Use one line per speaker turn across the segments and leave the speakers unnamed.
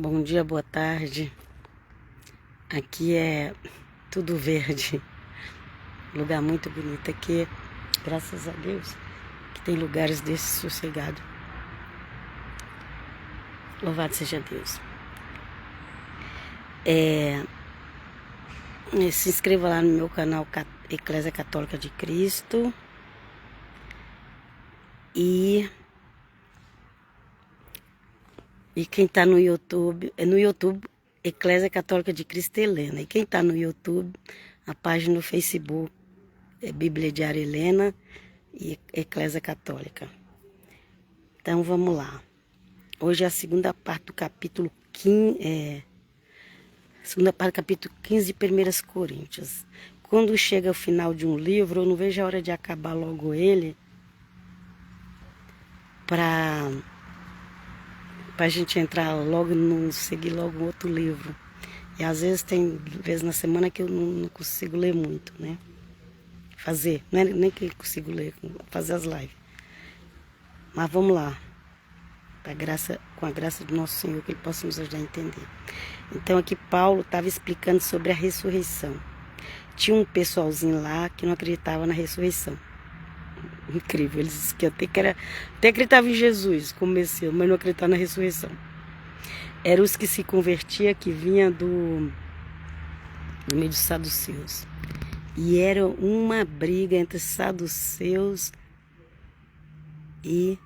Bom dia, boa tarde. Aqui é tudo verde. Lugar muito bonito aqui. Graças a Deus que tem lugares desses sossegados. Louvado seja Deus. Se inscreva lá no meu canal Eclésia Católica de Cristo. E quem está no YouTube, Eclésia Católica de Cristo Helena. E quem está no YouTube, a página no Facebook é Bíblia Diária Helena e Eclésia Católica. Então vamos lá. Hoje é a segunda parte do capítulo 15, segunda parte do capítulo 15 de 1 Coríntios. Quando chega ao final de um livro, eu não vejo a hora de acabar logo ele, para a gente entrar logo, não seguir logo outro livro. E às vezes tem vezes na semana que eu não consigo ler muito, né? Fazer, não é nem que eu consigo ler, fazer as lives. Mas vamos lá. Com a graça do nosso Senhor, que Ele possa nos ajudar a entender. Então aqui Paulo estava explicando sobre a ressurreição. Tinha um pessoalzinho lá que não acreditava na ressurreição. Incrível, eles diziam que até acreditava em Jesus como Messias, mas não acreditava na ressurreição. Eram os que se convertiam, que vinham do meio dos saduceus. E era uma briga entre saduceus e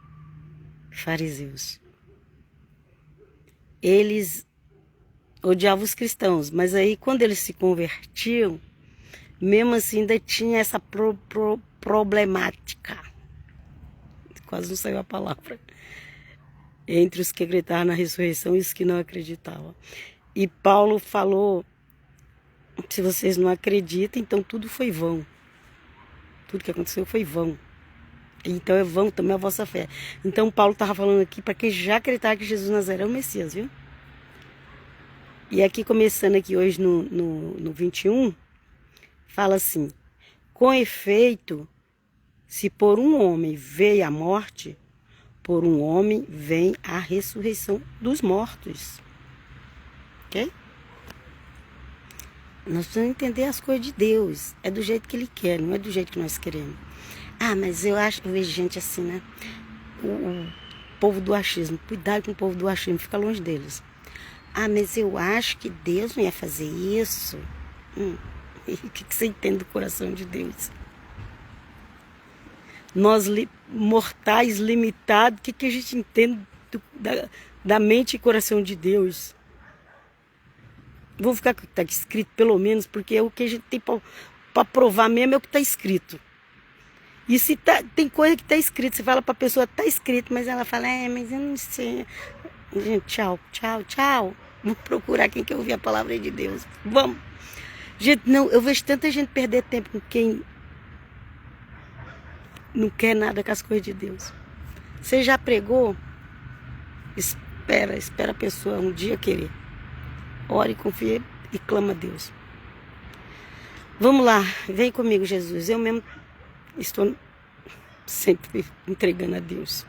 fariseus. Eles odiavam os cristãos, mas aí quando eles se convertiam, mesmo assim ainda tinha essa problemática. Quase não saiu a palavra. Entre os que acreditavam na ressurreição e os que não acreditavam. E Paulo falou, se vocês não acreditam, então tudo foi vão. Tudo que aconteceu foi vão. Então é vão também a vossa fé. Então Paulo estava falando aqui para quem já acreditava que Jesus Nazaré é o Messias, viu? E aqui começando aqui hoje no 21, fala assim: com efeito, se por um homem veio a morte, por um homem vem a ressurreição dos mortos. Ok? Nós precisamos entender as coisas de Deus. É do jeito que Ele quer, não é do jeito que nós queremos. Ah, mas eu vejo gente assim, né? O povo do achismo. Cuidado com o povo do achismo, fica longe deles. Ah, mas eu acho que Deus não ia fazer isso. E o que você entende do coração de Deus? Nós, mortais limitados, o que a gente entende da mente e coração de Deus? Vou ficar com o que está escrito, pelo menos, porque é o que a gente tem para provar mesmo, é o que está escrito. E se tem coisa que está escrito, você fala para a pessoa, está escrito, mas ela fala, mas eu não sei. Gente, tchau. Vamos procurar quem quer ouvir a palavra de Deus. Vamos. Gente, não, eu vejo tanta gente perder tempo com quem não quer nada com as coisas de Deus. Você já pregou? Espera a pessoa um dia querer. Ore, confie e clama a Deus. Vamos lá, vem comigo, Jesus. Eu mesmo estou sempre entregando a Deus.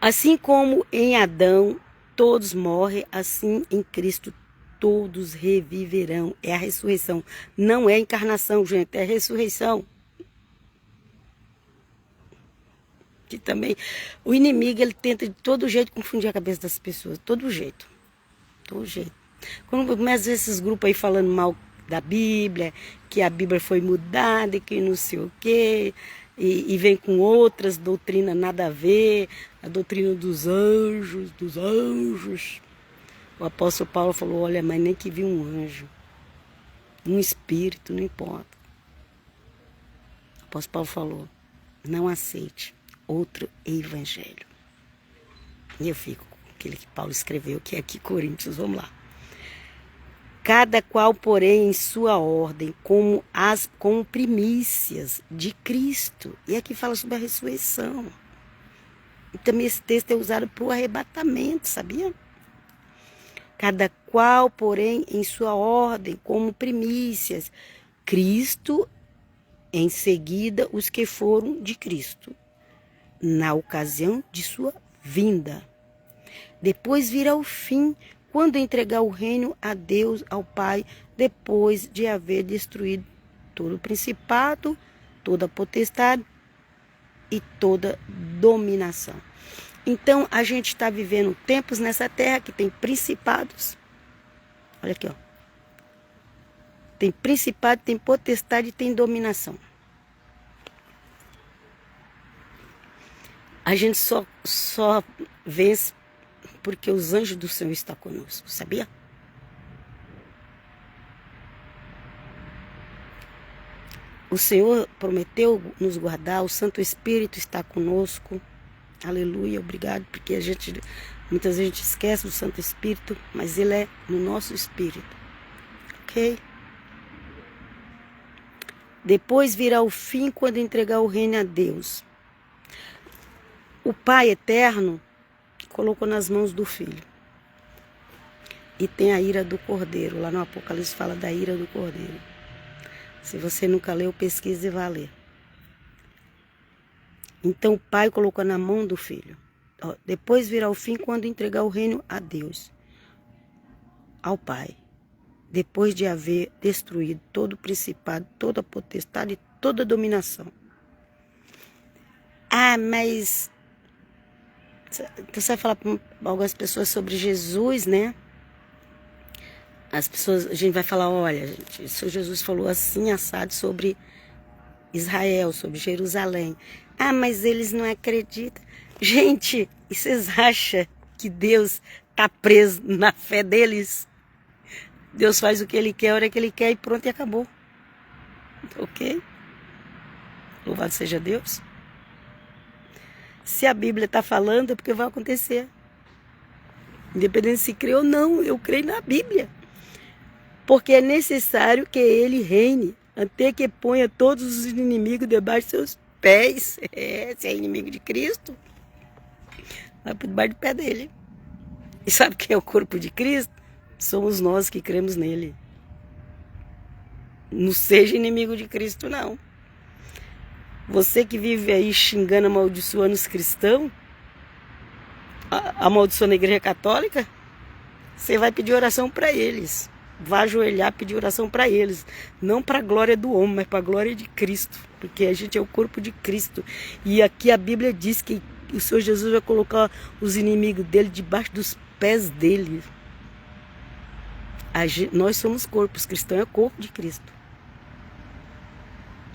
Assim como em Adão todos morrem, assim em Cristo todos reviverão. É a ressurreição. Não é a encarnação, gente, é a ressurreição. Que também o inimigo, ele tenta de todo jeito confundir a cabeça das pessoas, todo jeito. Quando começa esses grupos aí falando mal da Bíblia, que a Bíblia foi mudada e que não sei o quê, e vem com outras doutrinas nada a ver, a doutrina dos anjos. O apóstolo Paulo falou, olha, mas nem que viu um anjo, um espírito, não importa. O apóstolo Paulo falou, não aceite outro evangelho. E eu fico com aquele que Paulo escreveu, que é aqui Coríntios, vamos lá. Cada qual, porém, em sua ordem, como primícias de Cristo. E aqui fala sobre a ressurreição. E também esse texto é usado para o arrebatamento, sabia? Cada qual, porém, em sua ordem, como primícias. Cristo, em seguida, os que foram de Cristo, na ocasião de sua vinda. Depois virá o fim, quando entregar o reino a Deus, ao Pai, depois de haver destruído todo o principado, toda potestade e toda dominação. Então, a gente está vivendo tempos nessa terra que tem principados. Olha aqui, ó. Tem principado, tem potestade e tem dominação. A gente só vence porque os anjos do Senhor estão conosco, sabia? O Senhor prometeu nos guardar, o Santo Espírito está conosco. Aleluia, obrigado, porque muitas vezes a gente esquece do Santo Espírito, mas ele é no nosso espírito, ok? Depois virá o fim quando entregar o reino a Deus. O Pai eterno colocou nas mãos do Filho. E tem a ira do Cordeiro, lá no Apocalipse fala da ira do Cordeiro. Se você nunca leu, pesquise e vá ler. Então o Pai colocou na mão do Filho. Depois virá o fim quando entregar o reino a Deus, ao Pai. Depois de haver destruído todo o principado, toda a potestade e toda a dominação. Ah, mas você vai falar para algumas pessoas sobre Jesus, né? As pessoas, a gente vai falar, olha, gente, o Senhor Jesus falou assim, assado sobre Israel, sobre Jerusalém. Ah, mas eles não acreditam. Gente, e vocês acham que Deus está preso na fé deles? Deus faz o que Ele quer, a hora que Ele quer e pronto, e acabou. Ok? Louvado seja Deus. Se a Bíblia está falando, é porque vai acontecer. Independente se crê ou não, eu creio na Bíblia. Porque é necessário que Ele reine, até que ponha todos os inimigos debaixo de seus pés. Se é inimigo de Cristo, vai por debaixo do pé dele. E sabe quem é o corpo de Cristo? Somos nós que cremos nele. Não seja inimigo de Cristo, não. Você que vive aí xingando, amaldiçoando os cristãos, amaldiçoando a igreja católica, você vai pedir oração para eles. Vai ajoelhar, pedir oração para eles. Não para a glória do homem, mas para a glória de Cristo. Porque a gente é o corpo de Cristo. E aqui a Bíblia diz que o Senhor Jesus vai colocar os inimigos dele debaixo dos pés dele. Nós somos corpos, cristão é o corpo de Cristo.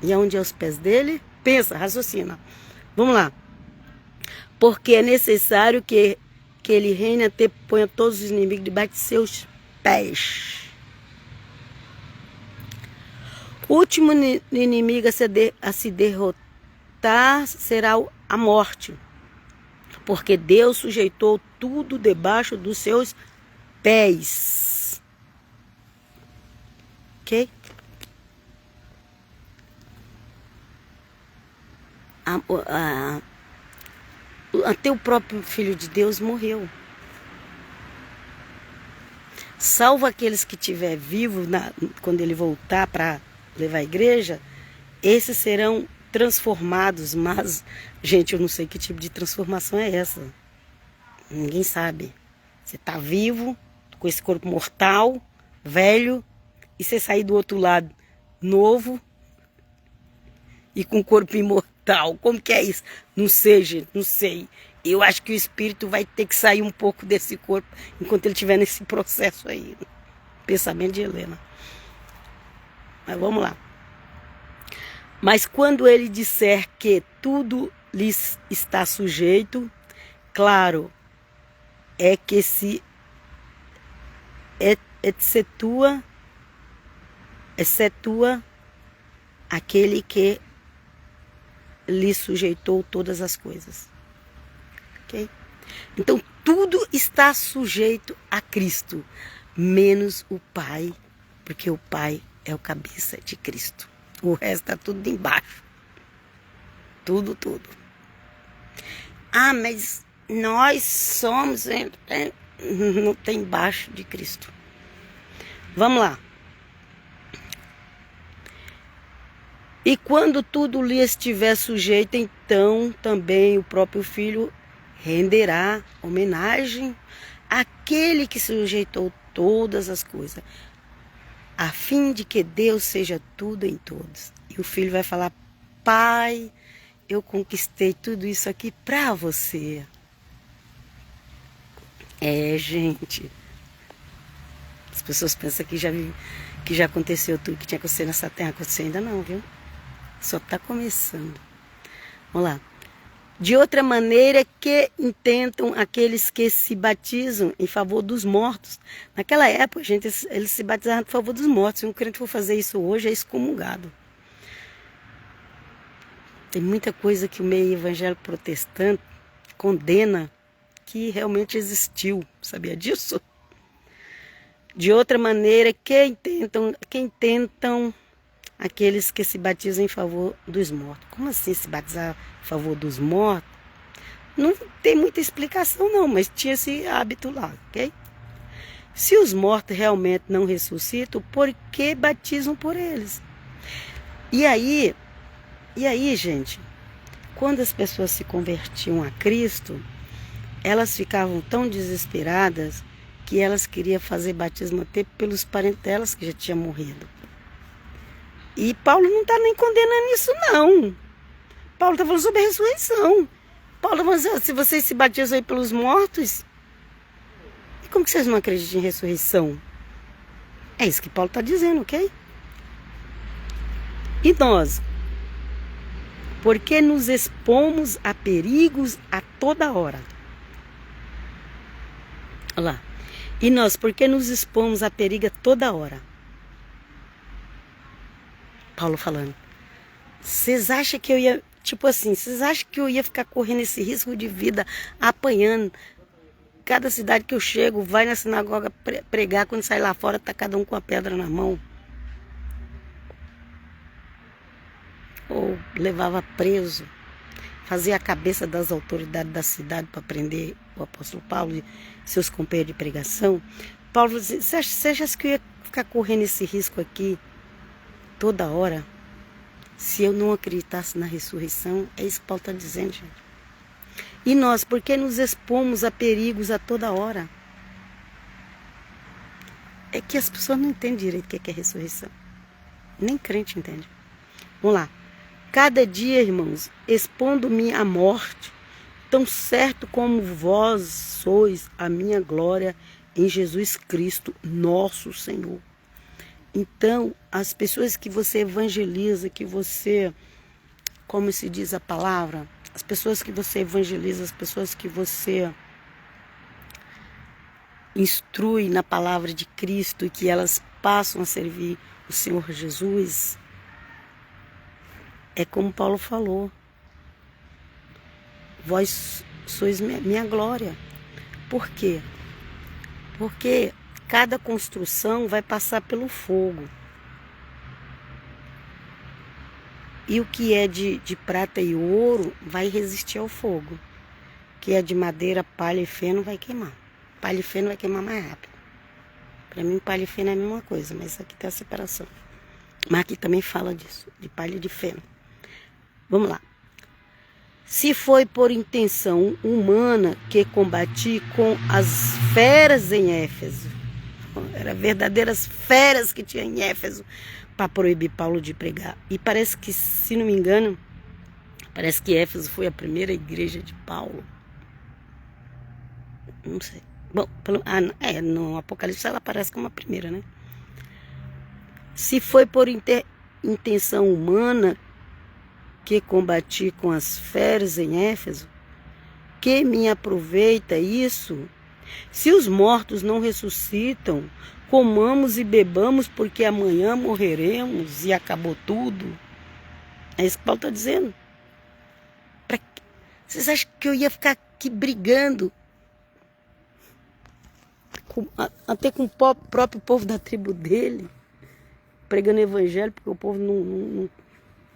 E aonde é os pés dele? Pensa, raciocina. Vamos lá. Porque é necessário que ele reine até ponha todos os inimigos debaixo de seus pés. O último inimigo a se derrotar será a morte. Porque Deus sujeitou tudo debaixo dos seus pés. Ok? Até o próprio Filho de Deus morreu. Salvo aqueles que estiver vivos quando ele voltar para levar a igreja, esses serão transformados. Mas, gente, eu não sei que tipo de transformação é essa. Ninguém sabe. Você está vivo, com esse corpo mortal, velho, e você sair do outro lado novo e com o corpo imortal. Como que é isso? Não sei, gente, não sei. Eu acho que o espírito vai ter que sair um pouco desse corpo enquanto ele estiver nesse processo aí. Pensamento de Helena. Mas vamos lá. Mas quando ele disser que tudo lhes está sujeito, claro, é que se excetua aquele que lhe sujeitou todas as coisas. Ok? Então, tudo está sujeito a Cristo, menos o Pai, porque o Pai é o cabeça de Cristo. O resto está tudo embaixo. Tudo. Ah, mas nós somos... Não tem embaixo de Cristo. Vamos lá. E quando tudo lhe estiver sujeito, então também o próprio Filho renderá homenagem àquele que sujeitou todas as coisas, a fim de que Deus seja tudo em todos. E o filho vai falar: Pai, eu conquistei tudo isso aqui para você. Gente, as pessoas pensam que já aconteceu tudo que tinha que acontecer nessa terra. Aconteceu ainda não, viu? Só está começando. Vamos lá. De outra maneira que intentam aqueles que se batizam em favor dos mortos. Naquela época, gente, eles se batizavam em favor dos mortos. Se um crente for fazer isso hoje, é excomungado. Tem muita coisa que o meio evangélico protestante condena que realmente existiu. Sabia disso? De outra maneira que intentam aqueles que se batizam em favor dos mortos. Como assim se batizar em favor dos mortos? Não tem muita explicação não, mas tinha esse hábito lá, ok? Se os mortos realmente não ressuscitam, por que batizam por eles? E aí, gente, quando as pessoas se convertiam a Cristo, elas ficavam tão desesperadas que elas queriam fazer batismo até pelos parentes delas que já tinham morrido. E Paulo não está nem condenando isso, não. Paulo está falando sobre a ressurreição. Paulo está falando: se vocês se batizam aí pelos mortos, e como que vocês não acreditam em ressurreição? É isso que Paulo está dizendo, ok? E nós, porque nos expomos a perigos a toda hora. Olha lá. E nós, porque nos expomos a perigo a toda hora. Paulo falando: vocês acham que eu ia, tipo assim, vocês acham que eu ia ficar correndo esse risco de vida, apanhando? Cada cidade que eu chego, vai na sinagoga pregar, quando sai lá fora, tá cada um com a pedra na mão. Ou levava preso, fazia a cabeça das autoridades da cidade para prender o apóstolo Paulo e seus companheiros de pregação. Paulo dizia: você acha que eu ia ficar correndo esse risco aqui toda hora, se eu não acreditasse na ressurreição? É isso que Paulo está dizendo, gente. E nós, porque nos expomos a perigos a toda hora? É que as pessoas não entendem direito o que é ressurreição. Nem crente entende. Vamos lá. Cada dia, irmãos, expondo-me à morte, tão certo como vós sois a minha glória em Jesus Cristo, nosso Senhor. Então, as pessoas que você evangeliza, que você, como se diz a palavra, as pessoas que você evangeliza, as pessoas que você instrui na palavra de Cristo e que elas passam a servir o Senhor Jesus, é como Paulo falou: vós sois minha glória. Por quê? Porque cada construção vai passar pelo fogo. E o que é de prata e ouro vai resistir ao fogo. O que é de madeira, palha e feno vai queimar. Palha e feno vai queimar mais rápido. Para mim, palha e feno é a mesma coisa, mas aqui tem a separação. Mas aqui também fala disso, de palha e de feno. Vamos lá. Se foi por intenção humana que combati com as feras em Éfeso. Eram verdadeiras feras que tinha em Éfeso para proibir Paulo de pregar. E parece que, se não me engano, parece que Éfeso foi a primeira igreja de Paulo. Não sei. Bom, no Apocalipse ela aparece como a primeira, né? Se foi por intenção humana que combati com as feras em Éfeso, que me aproveita isso? Se os mortos não ressuscitam, comamos e bebamos, porque amanhã morreremos e acabou tudo. É isso que Paulo está dizendo. Vocês acham que eu ia ficar aqui brigando até com o próprio povo da tribo dele, pregando o evangelho, porque o povo não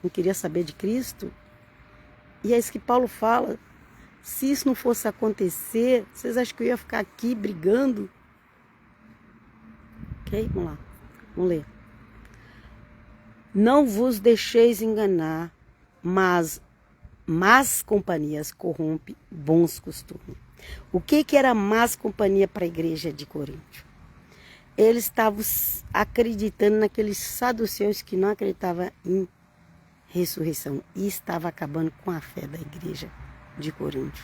queria saber de Cristo? E é isso que Paulo fala: se isso não fosse acontecer, vocês acham que eu ia ficar aqui brigando? Ok? Vamos lá. Vamos ler. Não vos deixeis enganar, mas más companhias corrompe bons costumes. O que era más companhia para a igreja de Corinto? Eles estavam acreditando naqueles saduceus que não acreditavam em ressurreição e estava acabando com a fé da igreja de Corinto.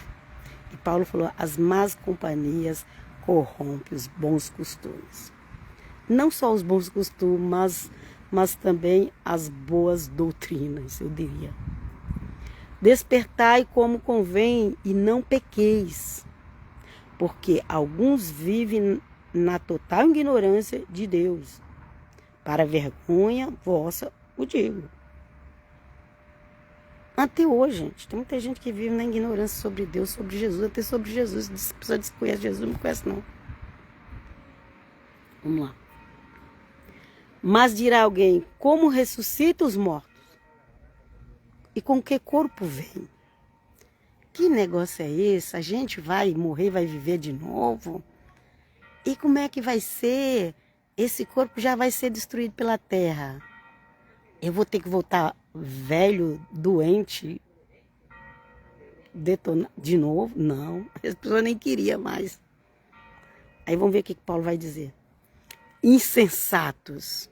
E Paulo falou, as más companhias corrompem os bons costumes. Não só os bons costumes, mas também as boas doutrinas, eu diria. Despertai como convém e não pequeis, porque alguns vivem na total ignorância de Deus. Para vergonha vossa o digo. Até hoje, gente, tem muita gente que vive na ignorância sobre Deus, sobre Jesus, até sobre Jesus. A pessoa diz que conhece Jesus, não conhece não. Vamos lá. Mas dirá alguém, como ressuscita os mortos? E com que corpo vem? Que negócio é esse? A gente vai morrer, vai viver de novo? E como é que vai ser? Esse corpo já vai ser destruído pela terra. Eu vou ter que voltar velho, doente, detonar de novo? Não, as pessoas nem queriam mais. Aí vamos ver o que Paulo vai dizer. Insensatos.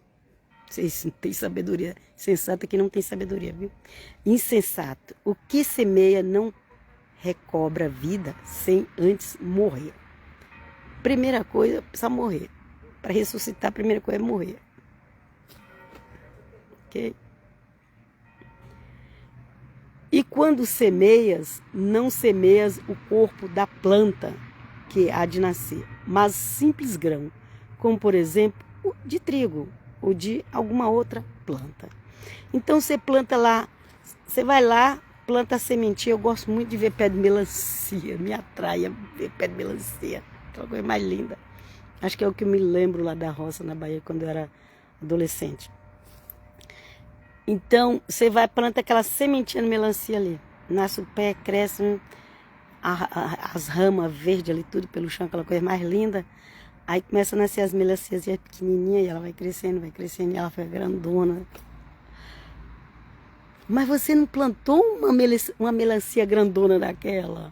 Vocês não têm sabedoria. Insensato é que não tem sabedoria, viu? Insensato. O que semeia não recobra vida sem antes morrer. Primeira coisa, precisa morrer. Para ressuscitar, a primeira coisa é morrer. Ok? E quando semeias, não semeias o corpo da planta que há de nascer, mas simples grão, como por exemplo o de trigo ou de alguma outra planta. Então você planta lá, você vai lá, planta a sementinha. Eu gosto muito de ver pé de melancia, me atrai a ver pé de melancia, aquela coisa mais linda. Acho que é o que eu me lembro lá da roça na Bahia quando eu era adolescente. Então, você vai planta aquela sementinha de melancia ali. Nasce o pé, cresce as ramas verdes ali, tudo pelo chão, aquela coisa mais linda. Aí começa a nascer as melancias pequenininhas e ela vai crescendo, e ela fica grandona. Mas você não plantou uma melancia grandona daquela.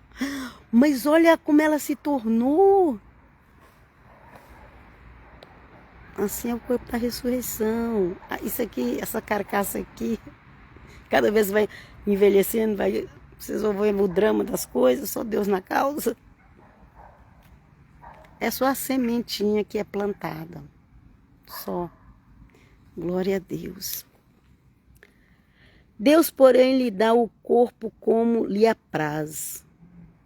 Mas olha como ela se tornou. Assim é o corpo da ressurreição. Isso aqui, essa carcaça aqui, cada vez vai envelhecendo, vocês vão ver o drama das coisas, só Deus na causa. É só a sementinha que é plantada. Só. Glória a Deus. Deus, porém, lhe dá o corpo como lhe apraz,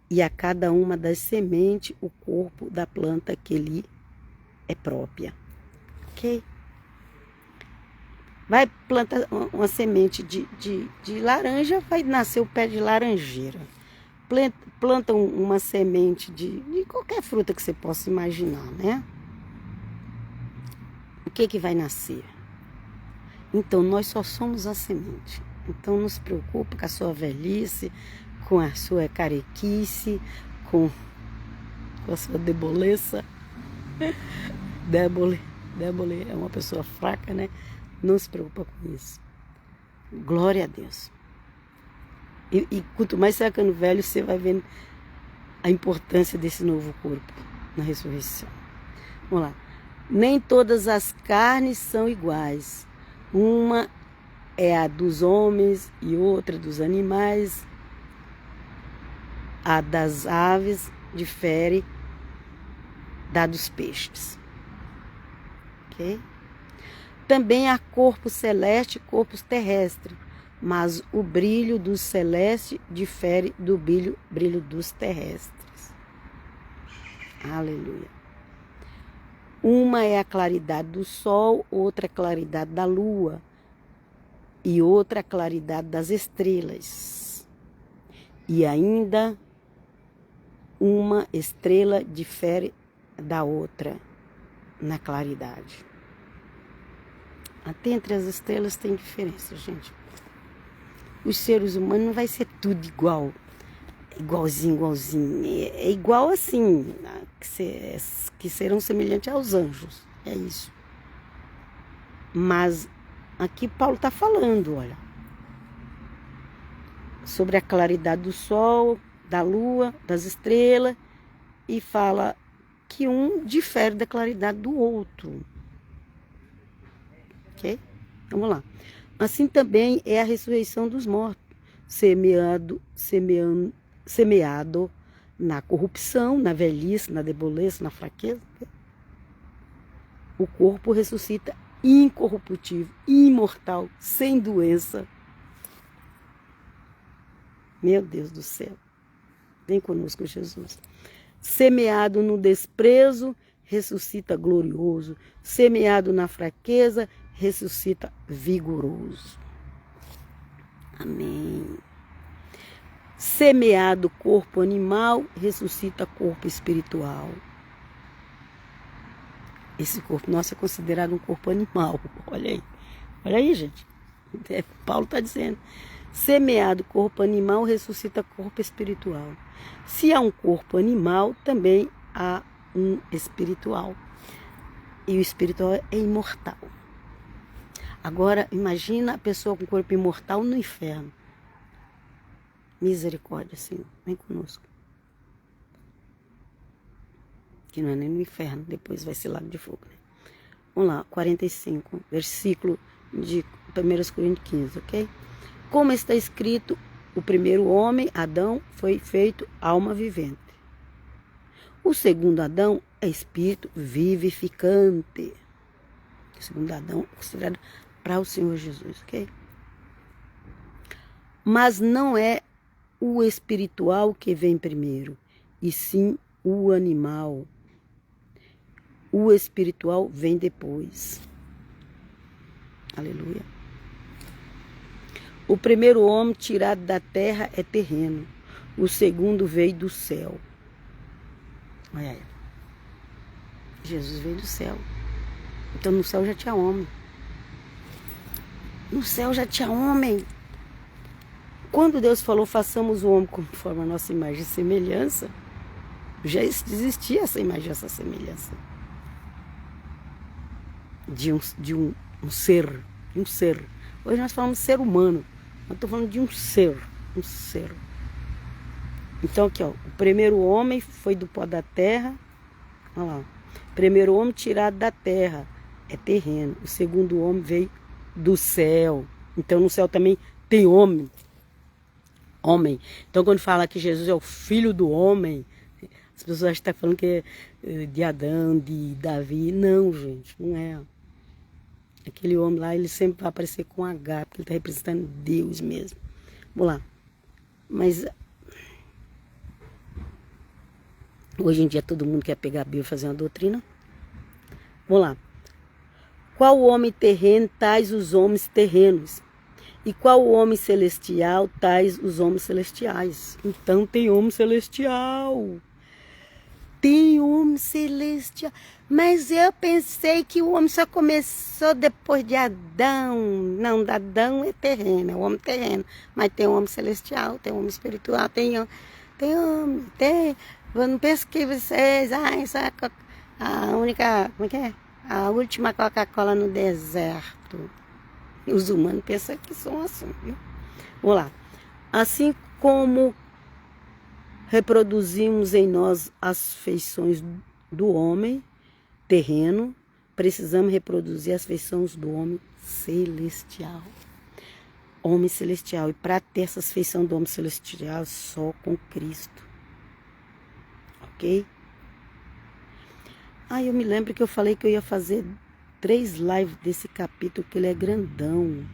e a cada uma das sementes o corpo da planta que lhe é própria. Ok? Vai plantar uma semente de laranja, vai nascer o pé de laranjeira. Planta uma semente de qualquer fruta que você possa imaginar, né? O que vai nascer? Então, nós só somos a semente. Então, não se preocupe com a sua velhice, com a sua carequice, com a sua deboleza. Débole é uma pessoa fraca, né? Não se preocupa com isso. Glória a Deus. E quanto mais você vai ficando velho, você vai vendo a importância desse novo corpo na ressurreição. Vamos lá. Nem todas as carnes são iguais. Uma é a dos homens e outra dos animais. A das aves difere da dos peixes. Ok? Também há corpo celeste e corpos terrestres, mas o brilho do celeste difere do brilho dos terrestres. Aleluia. Uma é a claridade do sol, outra é a claridade da lua e outra a claridade das estrelas. E ainda uma estrela difere da outra na claridade. Até entre as estrelas tem diferença, gente. Os seres humanos não vai ser tudo igual. Igualzinho. É igual assim, que serão semelhantes aos anjos. É isso. Mas aqui Paulo está falando, olha. sobre a claridade do sol, da lua, das estrelas, e fala que um difere da claridade do outro. Ok? Vamos lá. Assim também é a ressurreição dos mortos, semeado na corrupção, na velhice, na deboleza, na fraqueza. O corpo ressuscita incorruptível, imortal, sem doença. Meu Deus do céu. Vem conosco, Jesus. Semeado no desprezo, ressuscita glorioso. Semeado na fraqueza, ressuscita vigoroso. Amém. Semeado corpo animal, ressuscita corpo espiritual. Esse corpo nosso é considerado um corpo animal. Olha aí, gente. Paulo está dizendo. Semeado corpo animal, ressuscita corpo espiritual. Se há um corpo animal, também há um espiritual. E o espiritual é imortal. Agora, imagina a pessoa com corpo imortal no inferno. Misericórdia, Senhor. Vem conosco. Que não é nem no inferno, depois vai ser lago de fogo. Né? Vamos lá, 45, versículo de 1 Coríntios 15, ok? Como está escrito, o primeiro homem, Adão, foi feito alma vivente. O segundo Adão é espírito vivificante. O segundo Adão é considerado para o Senhor Jesus, ok? Mas não é o espiritual que vem primeiro, e sim o animal. O espiritual vem depois. Aleluia. O primeiro homem tirado da terra é terreno. O segundo veio do céu. Olha aí. Jesus veio do céu. Então no céu já tinha homem. No céu já tinha homem. Quando Deus falou, façamos o homem conforme a nossa imagem e semelhança, já existia essa imagem, essa semelhança. De um ser. Hoje nós falamos de ser humano. Eu estou falando de um ser. Então aqui, ó, o primeiro homem foi do pó da terra. Olha lá. O primeiro homem tirado da terra é terreno. O segundo homem veio do céu. Então no céu também tem homem. Então quando fala que Jesus é o filho do homem, as pessoas acham que está falando que é de Adão, de Davi. Não, gente, não é. Aquele homem lá, ele sempre vai aparecer com H, porque ele está representando Deus mesmo. Vamos lá. Mas hoje em dia todo mundo quer pegar a Bíblia e fazer uma doutrina. Vamos lá. Qual o homem terreno, tais os homens terrenos. E qual o homem celestial, tais os homens celestiais. Então tem homem celestial. Tem homem celestial. Mas eu pensei que o homem só começou depois de Adão. Não, Adão é terreno, é o homem terreno. Mas tem homem celestial, tem homem espiritual, tem homem. Não penso que vocês... isso é a única... Como é que é? A última Coca-Cola no deserto. Os humanos pensam que são assim, viu? Vamos lá. Assim como reproduzimos em nós as feições do homem terreno, precisamos reproduzir as feições do homem celestial. Homem celestial. E para ter essas feições do homem celestial, só com Cristo. Ok? Eu me lembro que eu falei que eu ia fazer 3 lives desse capítulo, que ele é grandão.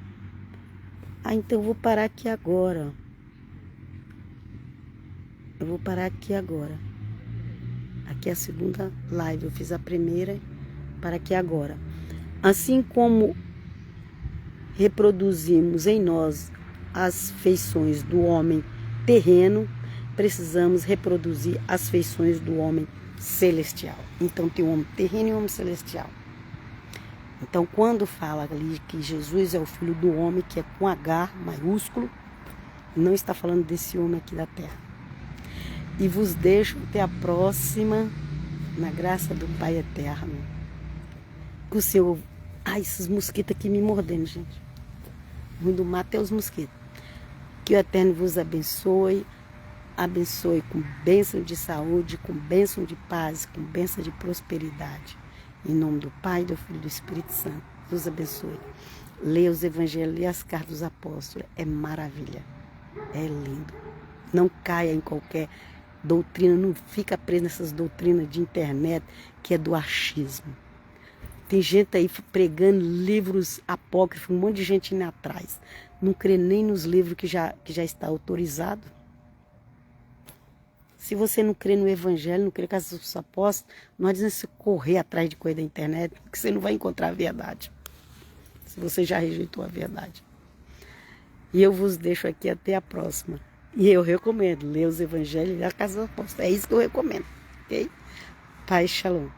Então eu vou parar aqui agora. Aqui é a segunda live. Eu fiz a primeira, para aqui agora. Assim como reproduzimos em nós as feições do homem terreno, precisamos reproduzir as feições do homem celestial. Então tem o homem terreno e o homem celestial. Então quando fala ali que Jesus é o filho do homem, que é com H maiúsculo, não está falando desse homem aqui da terra. E vos deixo até a próxima, na graça do Pai eterno. Que o Senhor... esses mosquitos aqui me mordendo, gente. O ruim do mato é os mosquitos. Que o Eterno vos abençoe. Abençoe com bênção de saúde, com bênção de paz, com bênção de prosperidade. Em nome do Pai, do Filho e do Espírito Santo. Deus abençoe. Leia os evangelhos, leia as cartas dos apóstolos. É maravilha. É lindo. Não caia em qualquer doutrina, não fica preso nessas doutrinas de internet que é do achismo. Tem gente aí pregando livros apócrifos, um monte de gente indo atrás. Não crê nem nos livros que já está autorizado. Se você não crê no Evangelho, não crê com os apóstolos, não adianta você correr atrás de coisa da internet, porque você não vai encontrar a verdade. Se você já rejeitou a verdade. E eu vos deixo aqui até a próxima. E eu recomendo ler os Evangelhos e a Casa dos Apóstolos. É isso que eu recomendo. Ok? Paz, Shalom.